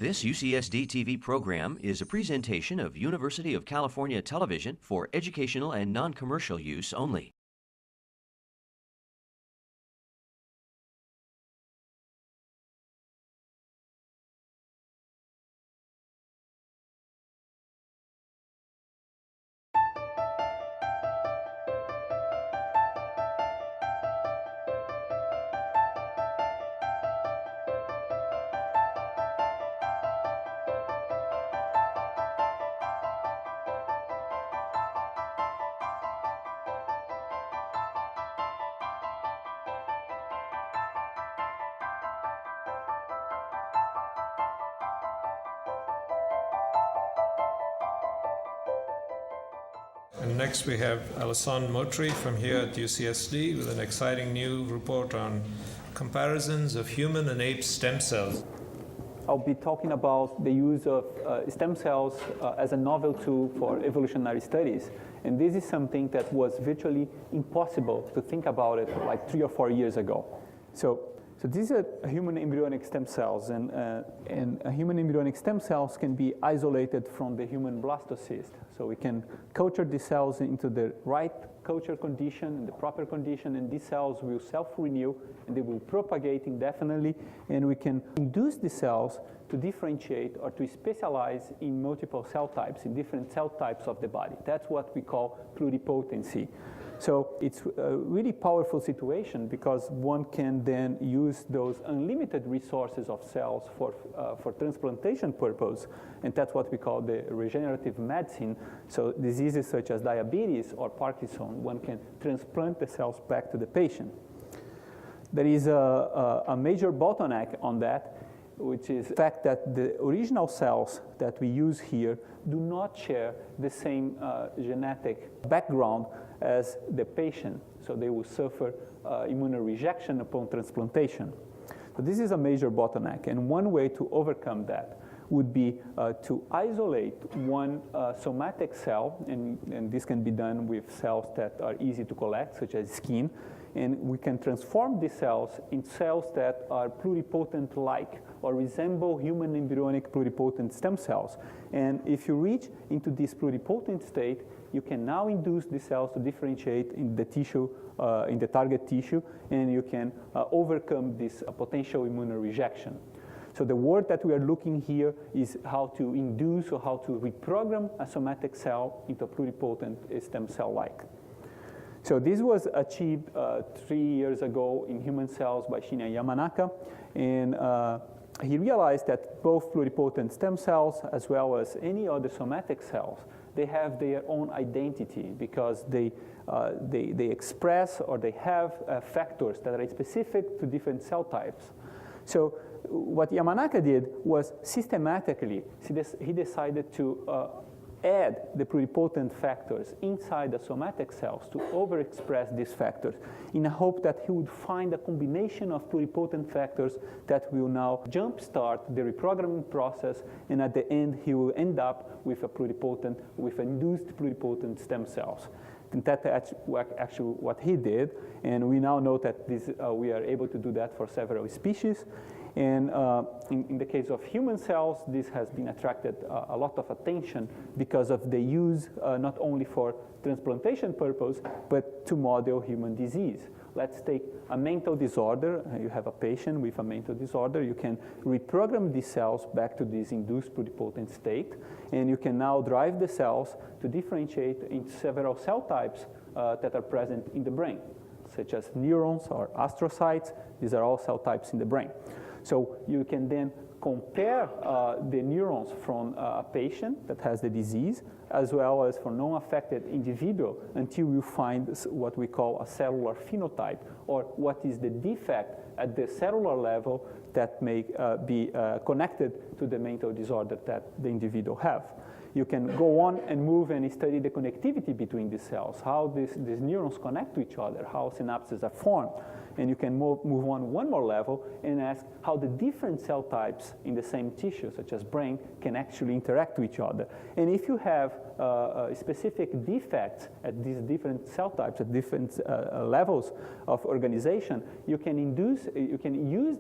This UCSD TV program is a presentation of University of California Television for educational and non-commercial use only. And next we have Alison Motri from here at UCSD with an exciting new report on comparisons of human and ape stem cells. I'll be talking about the use of stem cells as a novel tool for evolutionary studies. And this is something that was virtually impossible to think about it like 3 or 4 years ago. So these are human embryonic stem cells, and human embryonic stem cells can be isolated from the human blastocyst. So we can culture these cells into the right culture condition, in the proper condition, and these cells will self-renew, and they will propagate indefinitely, and we can induce the cells to differentiate or to specialize in multiple cell types, in different cell types of the body. That's what we call pluripotency. So it's a really powerful situation because one can then use those unlimited resources of cells for transplantation purpose, and that's what we call the regenerative medicine. So diseases such as diabetes or Parkinson, one can transplant the cells back to the patient. There is a major bottleneck on that, which is the fact that the original cells that we use here do not share the same genetic background as the patient, so they will suffer immunorejection upon transplantation. So this is a major bottleneck, and one way to overcome that would be to isolate one somatic cell, and this can be done with cells that are easy to collect, such as skin, and we can transform these cells in cells that are pluripotent-like or resemble human embryonic pluripotent stem cells. And if you reach into this pluripotent state, you can now induce the cells to differentiate in the tissue, in the target tissue, and you can overcome this potential immunorejection. So the word that we are looking here is how to induce or how to reprogram a somatic cell into a pluripotent stem cell-like. So this was achieved 3 years ago in human cells by Shinya Yamanaka, and he realized that both pluripotent stem cells as well as any other somatic cells, they have their own identity because they express or they have factors that are specific to different cell types. So what Yamanaka did was systematically, he decided to add the pluripotent factors inside the somatic cells to overexpress these factors in a hope that he would find a combination of pluripotent factors that will now jumpstart the reprogramming process, and at the end he will end up with induced pluripotent stem cells. And that's actually what he did, and we now know that we are able to do that for several species. And in the case of human cells, this has been attracted a lot of attention because of the use not only for transplantation purpose, but to model human disease. Let's take a mental disorder. You have a patient with a mental disorder. You can reprogram these cells back to this induced pluripotent state, and you can now drive the cells to differentiate in several cell types that are present in the brain, such as neurons or astrocytes. These are all cell types in the brain. So you can then compare the neurons from a patient that has the disease as well as for non-affected individual until you find what we call a cellular phenotype, or what is the defect at the cellular level that may be connected to the mental disorder that the individual have. You can go on and move and study the connectivity between these cells, how these neurons connect to each other, how synapses are formed. And you can move on one more level and ask how the different cell types in the same tissue, such as brain, can actually interact with each other. And if you have specific defects at these different cell types, at different levels of organization, you can use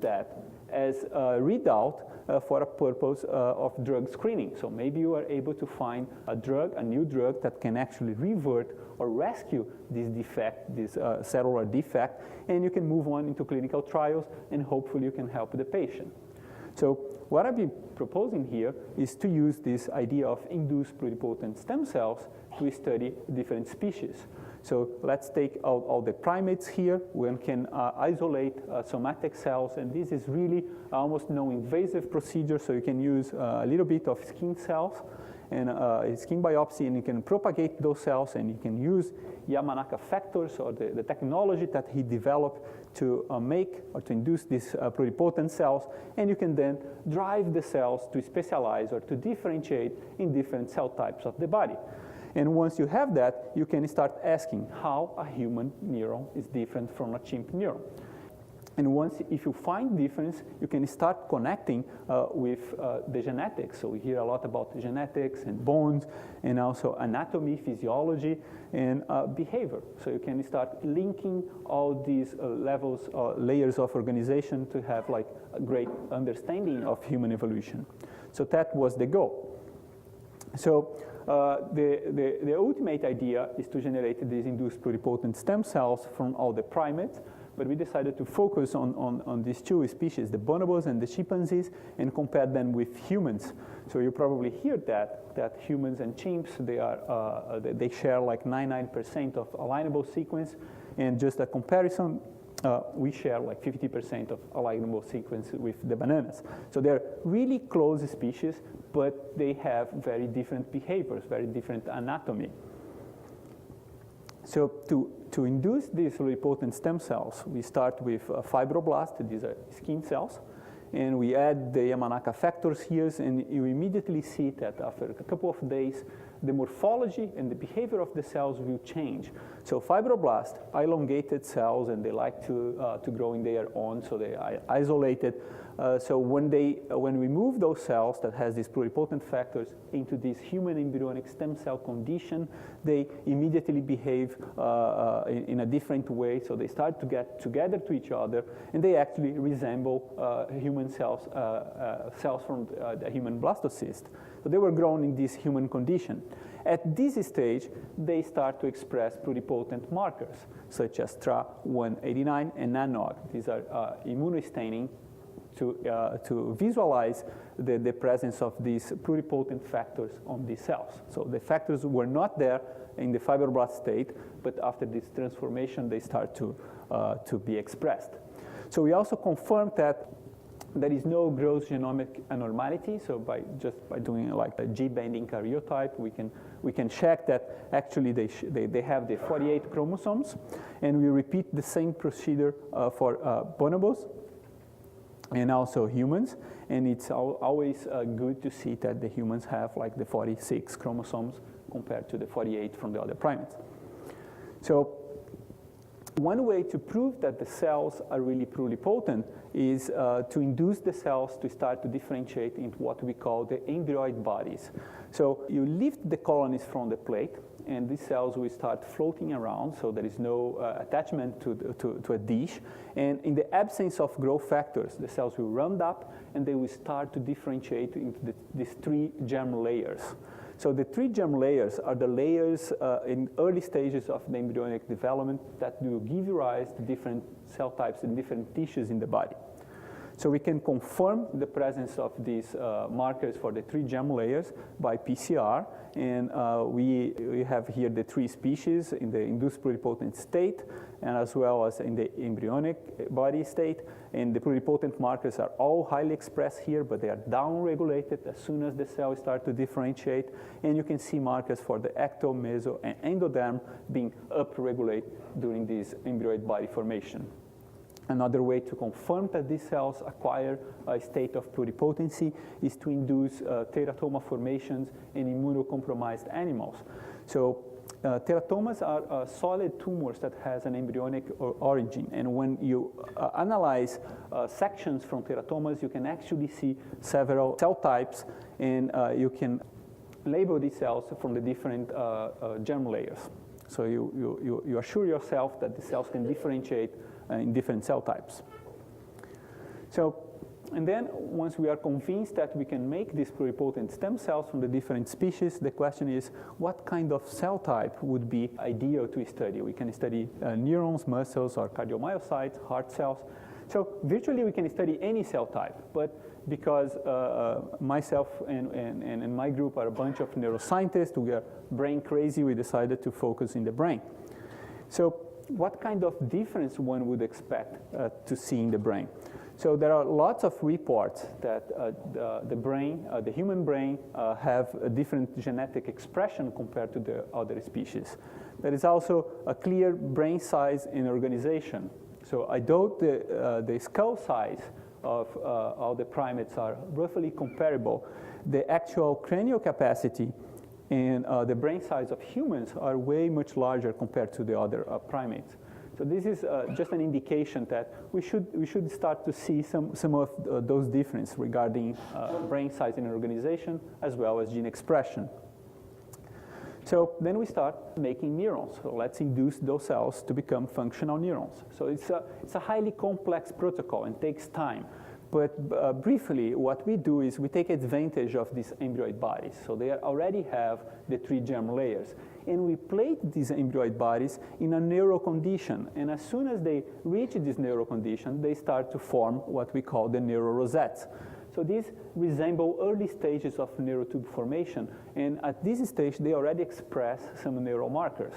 that as a readout for a purpose of drug screening. So maybe you are able to find a drug, a new drug that can actually revert or rescue this defect, this cellular defect, and you can move on into clinical trials, and hopefully you can help the patient. So what I've been proposing here is to use this idea of induced pluripotent stem cells to study different species. So let's take out all the primates here. One can isolate somatic cells, and this is really almost no invasive procedure, so you can use a little bit of skin cells and skin biopsy, and you can propagate those cells, and you can use Yamanaka factors, or the technology that he developed to make or to induce these pluripotent cells, and you can then drive the cells to specialize or to differentiate in different cell types of the body. And once you have that, you can start asking how a human neuron is different from a chimp neuron. And once, if you find difference, you can start connecting with the genetics. So we hear a lot about genetics and bones, and also anatomy, physiology, and behavior. So you can start linking all these levels, layers of organization to have like a great understanding of human evolution. So that was the goal. So the ultimate idea is to generate these induced pluripotent stem cells from all the primates, but we decided to focus on these two species, the bonobos and the chimpanzees, and compare them with humans. So you probably hear that humans and chimps, they share like 99% of alignable sequence, and just a comparison, we share like 50% of alignable sequence with the bananas. So they're really close species, but they have very different behaviors, very different anatomy. So to induce these pluripotent stem cells, we start with fibroblasts. These are skin cells. And we add the Yamanaka factors here, and you immediately see that after a couple of days, the morphology and the behavior of the cells will change. So fibroblasts, elongated cells, and they like to grow in their own, so they are isolated. So when we move those cells that has these pluripotent factors into this human embryonic stem cell condition, they immediately behave in a different way. So they start to get together to each other, and they actually resemble human cells, cells from the human blastocyst. So they were grown in this human condition. At this stage, they start to express pluripotent markers, such as TRA189 and NANOG. These are immunostaining to visualize the presence of these pluripotent factors on these cells. So the factors were not there in the fibroblast state, but after this transformation, they start to be expressed. So we also confirmed that there is no gross genomic abnormality. So by doing like a G-bending karyotype, we can check that actually they have the 48 chromosomes, and we repeat the same procedure for bonobos and also humans, and it's always good to see that the humans have like the 46 chromosomes compared to the 48 from the other primates. So one way to prove that the cells are really pluripotent is to induce the cells to start to differentiate into what we call the embryoid bodies. So you lift the colonies from the plate, and these cells will start floating around, so there is no attachment to a dish. And in the absence of growth factors, the cells will round up, and they will start to differentiate into these three germ layers. So the three germ layers are the layers in early stages of the embryonic development that will give rise to different cell types and different tissues in the body. So we can confirm the presence of these markers for the three germ layers by PCR, and we have here the three species in the induced pluripotent state, and as well as in the embryonic body state. And the pluripotent markers are all highly expressed here, but they are down-regulated as soon as the cells start to differentiate. And you can see markers for the ecto, meso, and endoderm being up-regulated during this embryoid body formation. Another way to confirm that these cells acquire a state of pluripotency is to induce teratoma formations in immunocompromised animals. So teratomas are solid tumors that has an embryonic origin, and when you analyze sections from teratomas, you can actually see several cell types, and you can label these cells from the different germ layers. So you assure yourself that the cells can differentiate in different cell types. So And then once we are convinced that we can make these pluripotent stem cells from the different species, the question is what kind of cell type would be ideal to study? We can study neurons, muscles, or cardiomyocytes, heart cells. So virtually we can study any cell type, but because myself and my group are a bunch of neuroscientists, we are brain crazy, we decided to focus in the brain. So what kind of difference one would expect to see in the brain? So there are lots of reports that the human brain have a different genetic expression compared to the other species. There is also a clear brain size and organization. So although the skull size of all the primates are roughly comparable, the actual cranial capacity and the brain size of humans are way much larger compared to the other primates. So this is just an indication that we should start to see some of those differences regarding brain size and organization as well as gene expression. So then we start making neurons. So let's induce those cells to become functional neurons. So it's a highly complex protocol and takes time. But briefly, what we do is we take advantage of these embryoid bodies. So they already have the 3 germ layers. And we plate these embryoid bodies in a neural condition. And as soon as they reach this neural condition, they start to form what we call the neural rosettes. So these resemble early stages of neurotube formation. And at this stage, they already express some neural markers.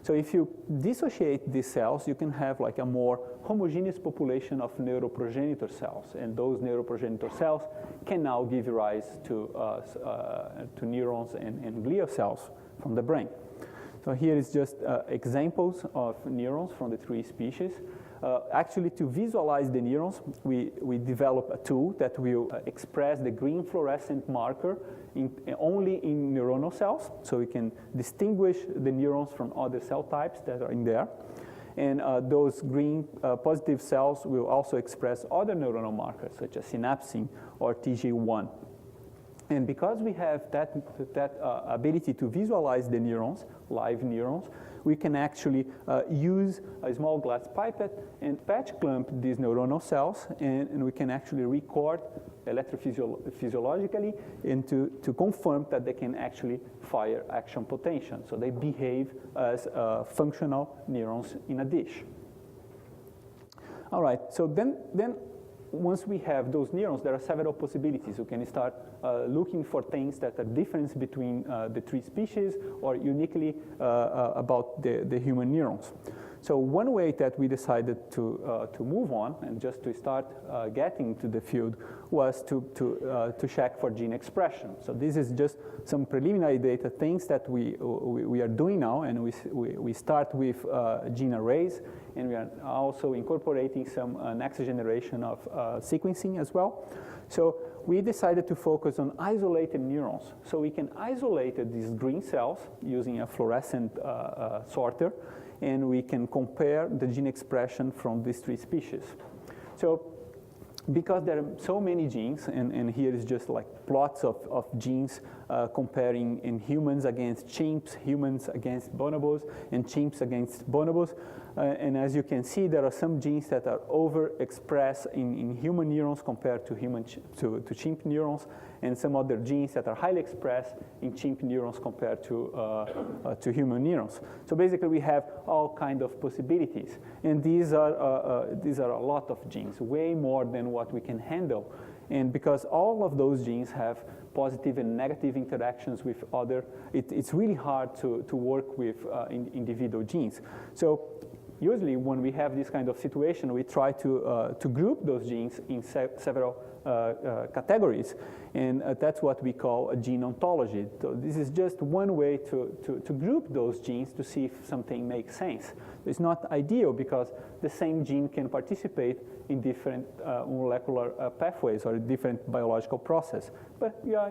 So if you dissociate these cells, you can have like a more homogeneous population of neuroprogenitor cells. And those neuroprogenitor cells can now give rise to neurons and glial cells from the brain. So here is just examples of neurons from the 3 species. Actually, to visualize the neurons, we develop a tool that will express the green fluorescent marker only in neuronal cells, so we can distinguish the neurons from other cell types that are in there. And those green positive cells will also express other neuronal markers, such as synapsin or TG1. And because we have that ability to visualize the neurons, live neurons, we can actually use a small glass pipette and patch clamp these neuronal cells, and we can actually record electrophysiologically and to confirm that they can actually fire action potential. So they behave as functional neurons in a dish. All right, so then once we have those neurons, there are several possibilities. We can start looking for things that are different between the 3 species or uniquely about the human neurons. So one way that we decided to move on and just to start getting to the field was to check for gene expression. So this is just some preliminary data, things that we are doing now, and we start with gene arrays, and we are also incorporating some next generation of sequencing as well. So we decided to focus on isolated neurons. So we can isolate these green cells using a fluorescent sorter, and we can compare the gene expression from these 3 species. So because there are so many genes, and here is just like plots of genes comparing in humans against chimps, humans against bonobos, and chimps against bonobos. And as you can see, there are some genes that are overexpressed in human neurons compared to chimp neurons, and some other genes that are highly expressed in chimp neurons compared to human neurons. So basically, we have all kinds of possibilities, and these are a lot of genes, way more than what we can handle. And because all of those genes have positive and negative interactions with other, it's really hard to work with individual genes. So usually when we have this kind of situation, we try to group those genes in several categories, and that's what we call a gene ontology. So this is just one way to group those genes to see if something makes sense. It's not ideal because the same gene can participate in different molecular pathways or different biological process. But yeah,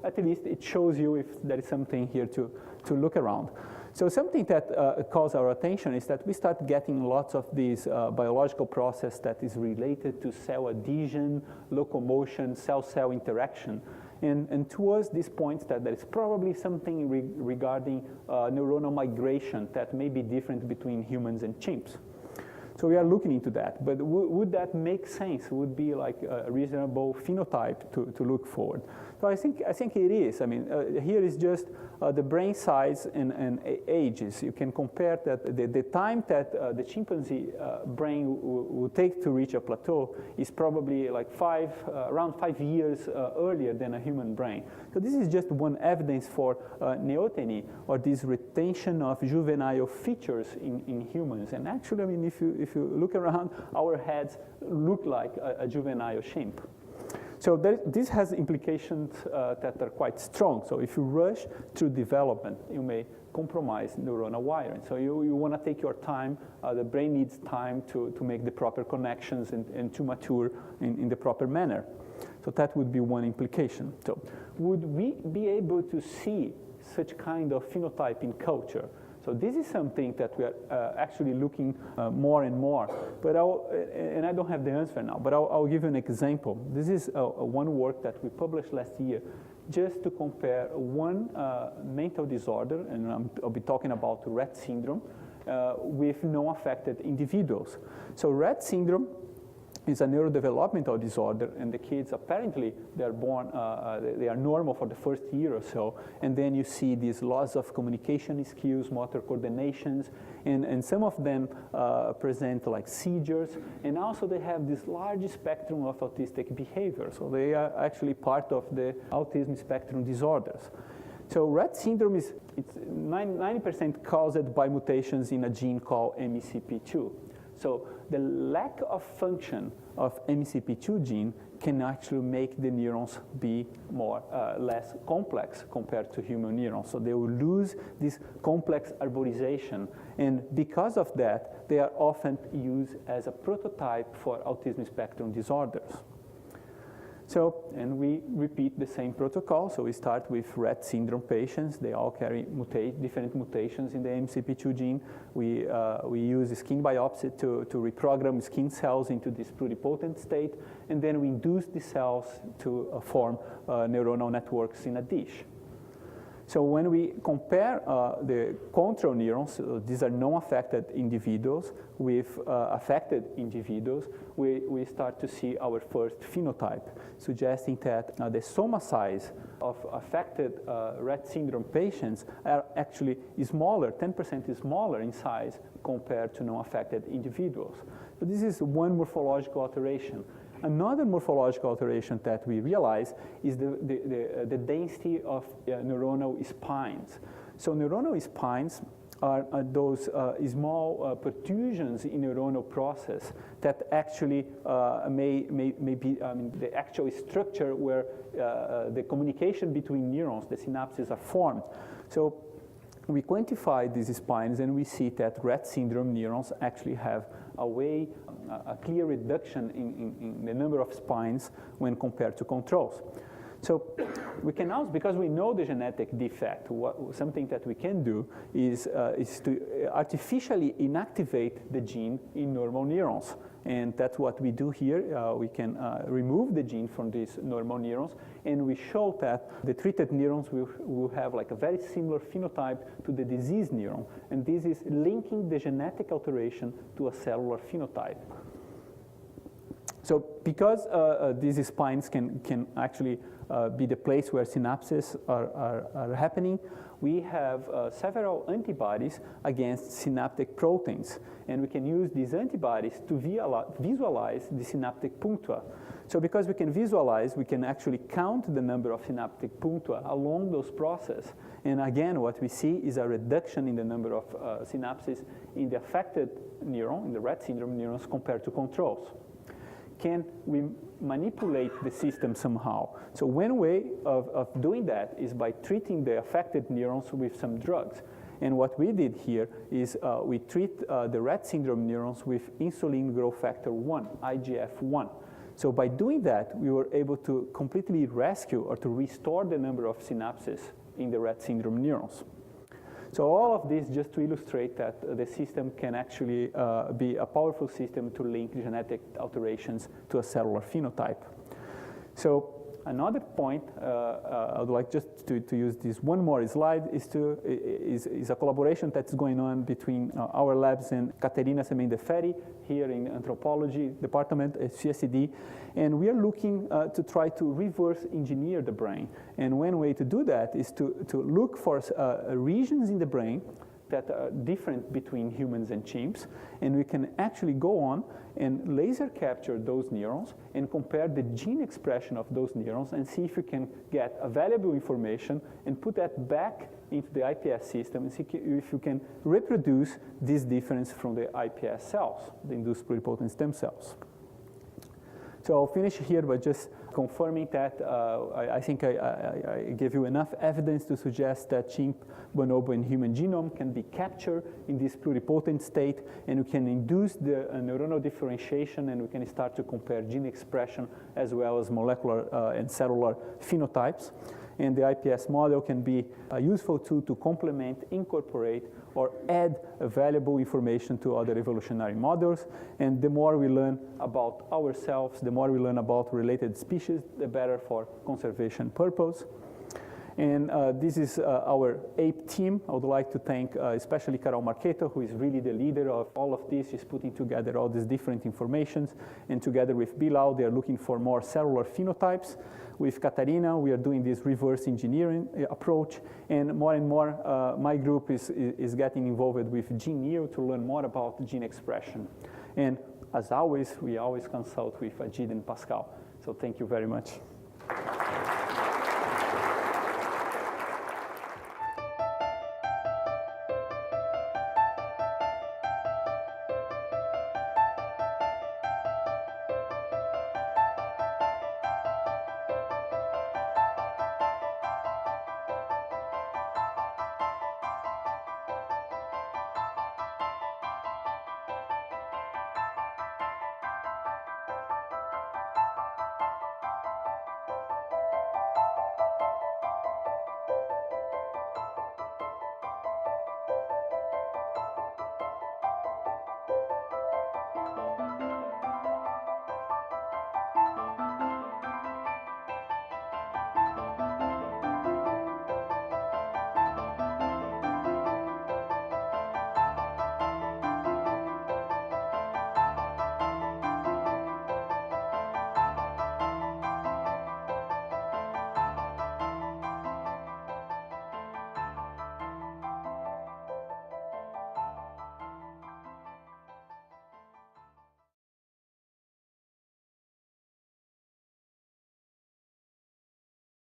at least it shows you if there is something here to look around. So something that calls our attention is that we start getting lots of these biological process that is related to cell adhesion, locomotion, cell-cell interaction. And to us, this points that there is probably something regarding neuronal migration that may be different between humans and chimps. So we are looking into that. But would that make sense? Would be like a reasonable phenotype to look forward? So I think it is. I mean, here is just the brain size and ages. You can compare that the time that the chimpanzee brain will take to reach a plateau is probably like around 5 years earlier than a human brain. So this is just one evidence for neoteny, or this retention of juvenile features in humans. And actually, I mean, if you look around, our heads look like a juvenile chimp. So this has implications that are quite strong. So if you rush through development, you may compromise neuronal wiring. So you want to take your time. The brain needs time to make the proper connections and to mature in the proper manner. So that would be one implication. So would we be able to see such kind of phenotype in culture? So this is something that we are actually looking more and more. But and I don't have the answer now, but I'll give you an example. This is one work that we published last year, just to compare one mental disorder, and I'll be talking about Rett syndrome, with non-affected individuals. So Rett syndrome is a neurodevelopmental disorder, and the kids, apparently, they're born, they are normal for the first year or so, and then you see these loss of communication skills, motor coordinations, and some of them present like seizures, and also they have this large spectrum of autistic behavior, so they are actually part of the autism spectrum disorders. So Rett syndrome it's 90% caused by mutations in a gene called MECP2. So the lack of function of MECP2 gene can actually make the neurons be less complex compared to human neurons. So they will lose this complex arborization. And because of that, they are often used as a prototype for autism spectrum disorders. So, and we repeat the same protocol. So we start with Rett syndrome patients. They all carry different mutations in the MECP2 gene. We use skin biopsy to reprogram skin cells into this pluripotent state, and then we induce the cells to form neuronal networks in a dish. So when we compare the control neurons, these are non-affected individuals with affected individuals, we start to see our first phenotype, suggesting that the soma size of affected Rett syndrome patients are actually smaller, 10% smaller in size compared to non-affected individuals. So this is one morphological alteration. Another morphological alteration that we realize is the density of neuronal spines. So neuronal spines are those small protrusions in neuronal process that actually may be the actual structure where the communication between neurons, the synapses, are formed. So we quantify these spines, and we see that Rett syndrome neurons actually have a clear reduction in the number of spines when compared to controls. So we can also, because we know the genetic defect, something that we can do is to artificially inactivate the gene in normal neurons. And that's what we do here. We can remove the gene from these normal neurons, and we show that the treated neurons will have like a very similar phenotype to the diseased neuron. And this is linking the genetic alteration to a cellular phenotype. So because these spines can actually be the place where synapses are happening, we have several antibodies against synaptic proteins. And we can use these antibodies to visualize the synaptic punctua. So because we can visualize, we can actually count the number of synaptic punctua along those processes. And again, what we see is a reduction in the number of synapses in the affected neuron, in the Rett syndrome neurons, compared to controls. Can we manipulate the system somehow? So one way of doing that is by treating the affected neurons with some drugs. And what we did here is we treat the Rett syndrome neurons with insulin growth factor 1, IGF-1. So by doing that, we were able to completely rescue or to restore the number of synapses in the Rett syndrome neurons. So all of this just to illustrate that the system can actually be a powerful system to link genetic alterations to a cellular phenotype. So another point I would like just to use this one more slide is a collaboration that's going on between our labs and Caterina Semendeferi here in anthropology department at CSD, and we are looking to try to reverse engineer the brain. And one way to do that is to look for regions in the brain that are different between humans and chimps, and we can actually go on and laser capture those neurons and compare the gene expression of those neurons and see if we can get valuable information and put that back into the IPS system and see if you can reproduce this difference from the IPS cells, the induced pluripotent stem cells. So I'll finish here by just confirming that I think I gave you enough evidence to suggest that chimp, bonobo, and human genome can be captured in this pluripotent state, and we can induce the neuronal differentiation, and we can start to compare gene expression as well as molecular and cellular phenotypes. And the IPS model can be a useful tool to complement, incorporate, or add valuable information to other evolutionary models. And the more we learn about ourselves, the more we learn about related species, the better for conservation purpose. And this is our ape team. I would like to thank especially Carol Marcheto, who is really the leader of all of this. She's putting together all these different informations. And together with Bilal, they are looking for more cellular phenotypes. With Catarina, we are doing this reverse engineering approach. And more, my group is getting involved with GeneNeo to learn more about gene expression. And as always, we always consult with Ajit and Pascal. So thank you very much.